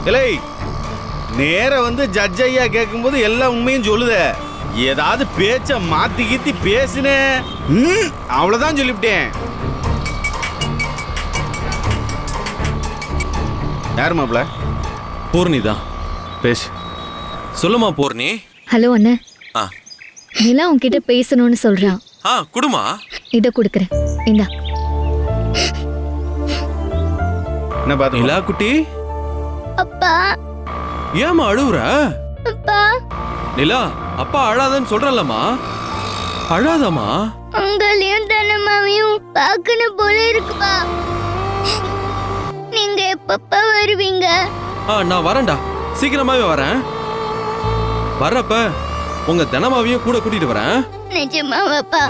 இல்லை நேர வந்து ஜட்ஜ் ஐயா கேட்கும்போது எல்லா உண்மையும் சொல்லுத. ஏதாவது பேச்ச மாத்தி கீத்தி பேசுனே அவ்வளவுதான் சொல்லிவிட்டேன். யார் மாப்ள? பூர்ணி தான். பேசு. சொல்லுமா பூர்ணி. ஹலோ அண்ணா. ஆ நிலா உன்கிட்ட பேசணும்னு சொல்றான். குடுமா. இத குடுக்குறேன். இந்தா. என்ன பாத்து நிலா குட்டி. அப்பா. ஏமா அழுவுற? அப்பா. நிலா அப்பா அழாதன்னு சொல்றல்லம்மா. அழாதம்மா. உங்களையும் தனமாவையும் பார்க்கணும் போல இருக்குப்பா. நீங்க எப்பப்பா வருவீங்க? நான் வரேன்டா. சீக்கிரமாவே வரேன். வர்றப்ப உங்க தனமாவையும் கூட கூட்டிட்டு வரேன். நிஜமாவாப்பா?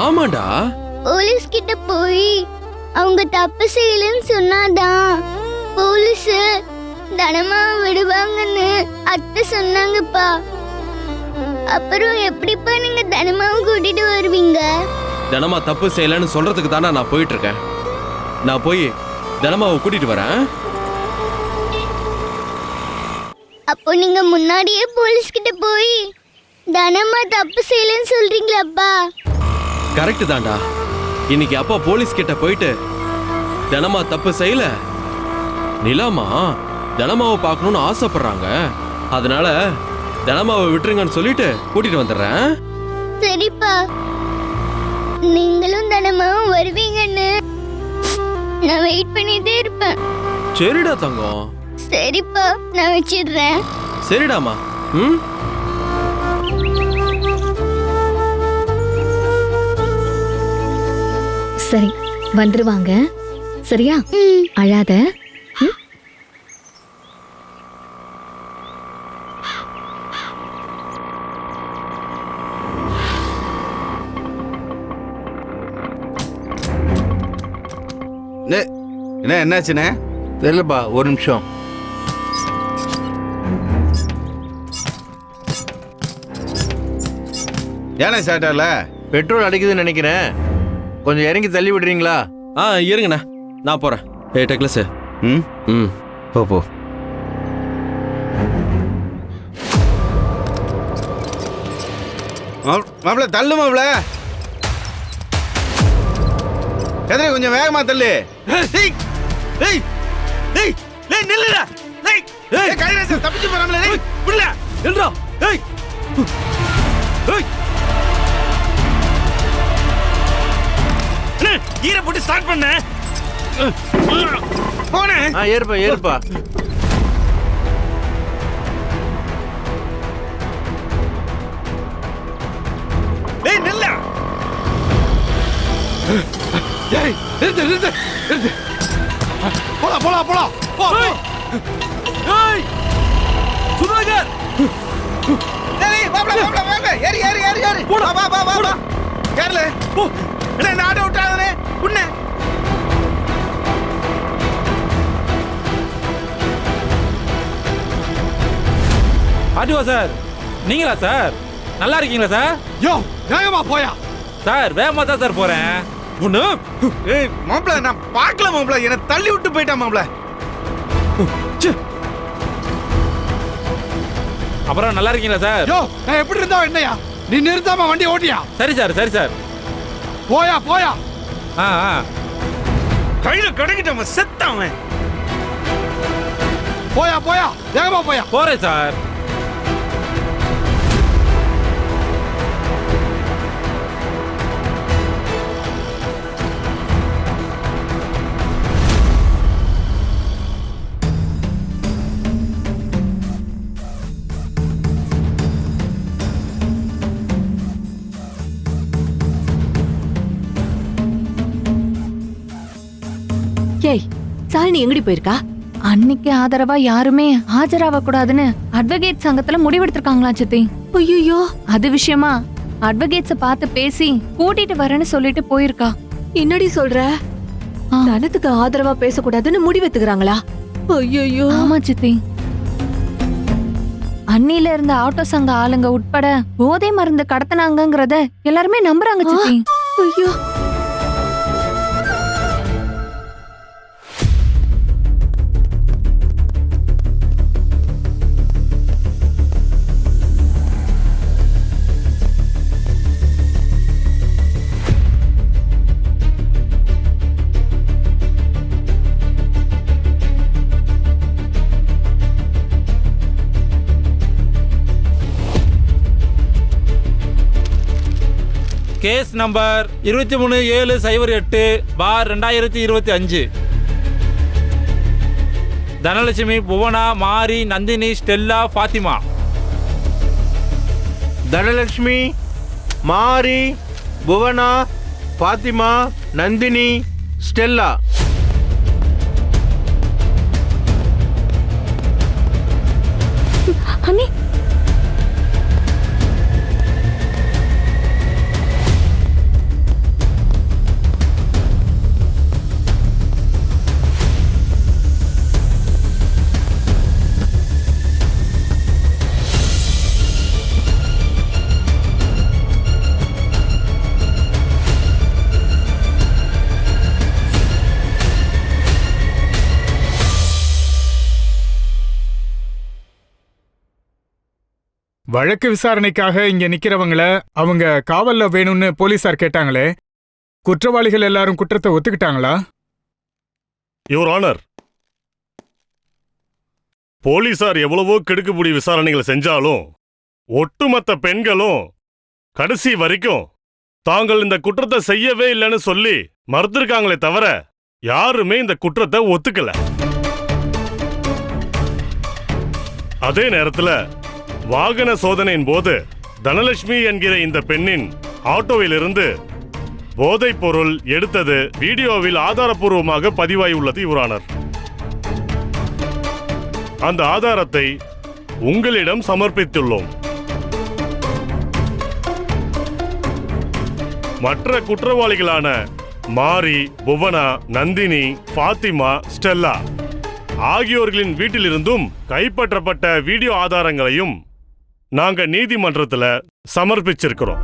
ஆமாண்டா. போலீஸ் கிட்ட போய் அவங்க தப்பு செய்யலன்னு சொன்னாதான் போலீஸ் தனமாவை விடுவாங்கன்னு அத்தை சொன்னாங்கப்பா. அப்புறம் எப்படிப்பா நீங்க தனமாவை கூட்டிட்டு வருவீங்க? தனமா தப்பு செய்யலன்னு சொல்றதுக்கு தானே நான் போயிட்டு இருக்கேன். நான் போய் தனமாவை கூட்டிட்டு வரேன். அப்போ நீங்க முன்னாடியே போலீஸ் கிட்ட போய் தனமா தப்பு செய்யலன்னு சொல்றீங்களாப்பா? கரெக்ட் தான்டா. இன்னைக்கு அப்பா போலீஸ் கிட்ட போயிட்டு தனமா தப்பு செய்யல, நிலாமா தனமாவை பார்க்கணும்னு ஆசைப்படுறாங்க, அதனால தனமாவை விட்டுருங்கன்னு சொல்லிட்டு கூட்டிட்டு வந்துடுறேன். சரிப்பா. நீங்களும் தனமாவும் வருவீங்கன்னு நான் வெயிட் பண்ணிட்டே இருப்பேன். சரிடா தங்கம். சரிப்பா, நான் வச்சிடுறேன். சரிடாமா. சரி வந்துருவாங்க. சரியா? அழாத. என்ன என்னாச்சுண்ணே? தெரியலப்பா, ஒரு நிமிஷம். ஏன்னா சாட்டால பெட்ரோல் அடிக்குதுன்னு நினைக்கிறேன். கொஞ்சம் இறங்கி தள்ளி விடுறீங்களா? இருங்கண்ணா, நான் போறேன். டெக்லஸ். போ போ. மாப்பிள்ள தள்ளு மாப்பிள்ள. கதிரை கொஞ்சம் வேகமா தள்ளு. தப்பிச்சு போறாங்களே. ஈர போட்டு ஸ்டார்ட் பண்ண போனே. ஏறுப்பா ஏறுப்பா. ஏய் நில்ல. ஏய் நிறுத்து நிறுத்து நிறுத்து. போலாம் போலாம் போலாம். போ. ஏய் சுதாகர். ஏய் பாப்ள பாப்ள பாப்ள ஏறி ஏறி ஏறி ஏறி. வா வா வா வா. கேர்ல. போ. என்ன ஆட விட்டானே உன்ன. ஆடியோ சார், நீங்களா சார்? நல்லா இருக்கீங்களா சார்? யோ வேகமா போயா. சார் வேகமா தான் சார் போறேன். ஒண்ணு. ஏய் மாப்ள நான் பார்க்கல மாப்ள, என்ன தள்ளி விட்டு போயிட்டான் மாப்ள. அப்புறம் நல்லா இருக்கீங்களா சார்? யோ நான் எப்படி இருந்தா என்னையா? நீ நிறுத்தாம வண்டி ஓட்டியா? சரி சார் சரி சார். போயா போயா. கையில கடைக்கிட்டவன் செத்தாவன். போயா போயா வேகமா போயா. போறேன் சார். ஏய் சாலினி எங்கடி போயிருக்கா? அன்னைக்கு ஆதரவா யாருமே ஆஜராக கூடாதுன்னு அட்வொகேட் சங்கத்துல முடிவெடுத்திருக்காங்களா சித்தி. ஐயோ, அது விஷயமா அட்வொகேட்ஸ பார்த்து பேசி கூட்டிட்டு வரேன்னு சொல்லிட்டு போயிருக்கா. என்னடி சொல்ற? தனத்துக்கு ஆதரவா பேசக்கூடாதுன்னு முடிவெடுத்துக்கிறாங்களா? ஐயோ. ஆமா சித்தி. அன்னில இருந்த ஆட்டோ சங்க ஆளுங்க உட்பட போதை மருந்து கடத்தினாங்கங்கறத எல்லாருமே நம்புறாங்க சித்தி. ஐயோ. Case number 23/708/2025. தனலட்சுமி, புவனா, மாரி, நந்தினி, ஸ்டெல்லா, ஃபாத்திமா. தனலட்சுமி, மாரி, புவனா, பாத்திமா, நந்தினி, ஸ்டெல்லா. அண்ணி வழக்கு விசாரணைக்காக இங்க நிக்கிறவங்கள அவங்க காவல்ல வேணும்னு போலீசார் கேட்டாங்களே, குற்றவாளிகள் எல்லாரும் குற்றத்தை ஒத்துக்கிட்டாங்களா? யுவர் ஆனர், போலீசார் எவ்வளவோ கிடுக்குப்புடி விசாரணைகளை செஞ்சாலும் ஒட்டுமொத்த பெண்களும் கடைசி வரைக்கும் தாங்கள் இந்த குற்றத்தை செய்யவே இல்லைன்னு சொல்லி மறுத்திருக்காங்களே தவிர யாருமே இந்த குற்றத்தை ஒத்துக்கல. அதே நேரத்துல வாகன சோதனையின் போது தனலட்சுமி என்கிற இந்த பெண்ணின் ஆட்டோவிலிருந்து போதைப் பொருள் எடுத்தது வீடியோவில் ஆதாரப்பூர்வமாக பதிவாகியுள்ளது யுவர் ஆனர். அந்த ஆதாரத்தை உங்களிடம் சமர்ப்பித்துள்ளோம். மற்ற குற்றவாளிகளான மாரி, புவனா, நந்தினி, ஃபாத்திமா, ஸ்டெல்லா ஆகியோர்களின் வீட்டிலிருந்தும் கைப்பற்றப்பட்ட வீடியோ ஆதாரங்களையும் நாங்க நீதிமன்றத்துல சமர்ப்பிச்சிருக்கிறோம்.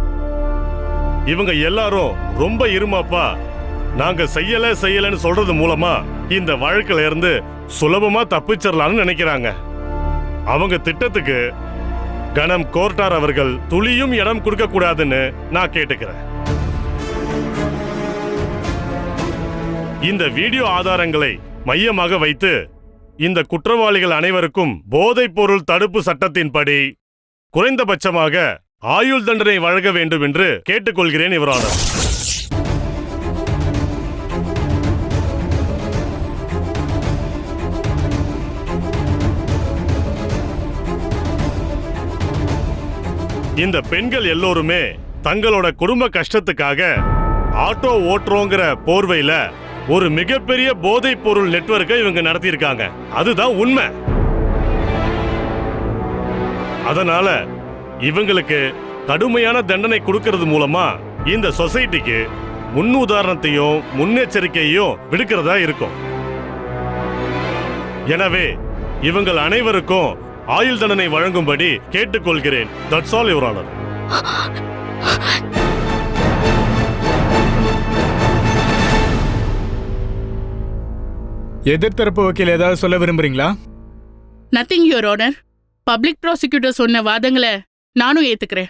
இவங்க எல்லாரும் ரொம்ப இருமாப்பா நாங்க செய்யலன்னு சொல்றது மூலமா இந்த வழக்குல இருந்து சுலபமா தப்பிச்சிடலாம்னு நினைக்கிறாங்க. அவங்க திட்டத்துக்கு கணம் கோர்ட்டார் அவர்கள் துளியும் இடம் கொடுக்க கூடாதுன்னு நான் கேட்டுக்கிறேன். இந்த வீடியோ ஆதாரங்களை மையமாக வைத்து இந்த குற்றவாளிகள் அனைவருக்கும் போதைப் பொருள் தடுப்பு சட்டத்தின்படி குறைந்தபட்சமாக ஆயுள் தண்டனை வழங்க வேண்டும் என்று கேட்டுக்கொள்கிறேன் யுவர் ஆனர். இந்த பெண்கள் எல்லோருமே தங்களோட குடும்ப கஷ்டத்துக்காக ஆட்டோ ஓட்டுறோங்கிற போர்வையில ஒரு மிகப்பெரிய போதைப் பொருள் நெட்வொர்க்கை இவங்க நடத்தியிருக்காங்க. அதுதான் உண்மை. அதனால இவங்களுக்கு கடுமையான தண்டனை கொடுக்கிறது மூலமா இந்த சொசைட்டிக்கு முன் உதாரணத்தையும் முன்னெச்சரிக்கையும் விடுக்கிறதா இருக்கும். எனவே இவங்கள் அனைவருக்கும் ஆயுள் தண்டனை வழங்கும்படி கேட்டுக்கொள்கிறேன். That's all your honour. எதிர்த்தரப்பு வக்கீல் ஏதாவது சொல்ல விரும்புறீங்களா? Nothing your honour. Public prosecutor சொன்ன வாதங்களை நானும் ஏத்துக்கிறேன்.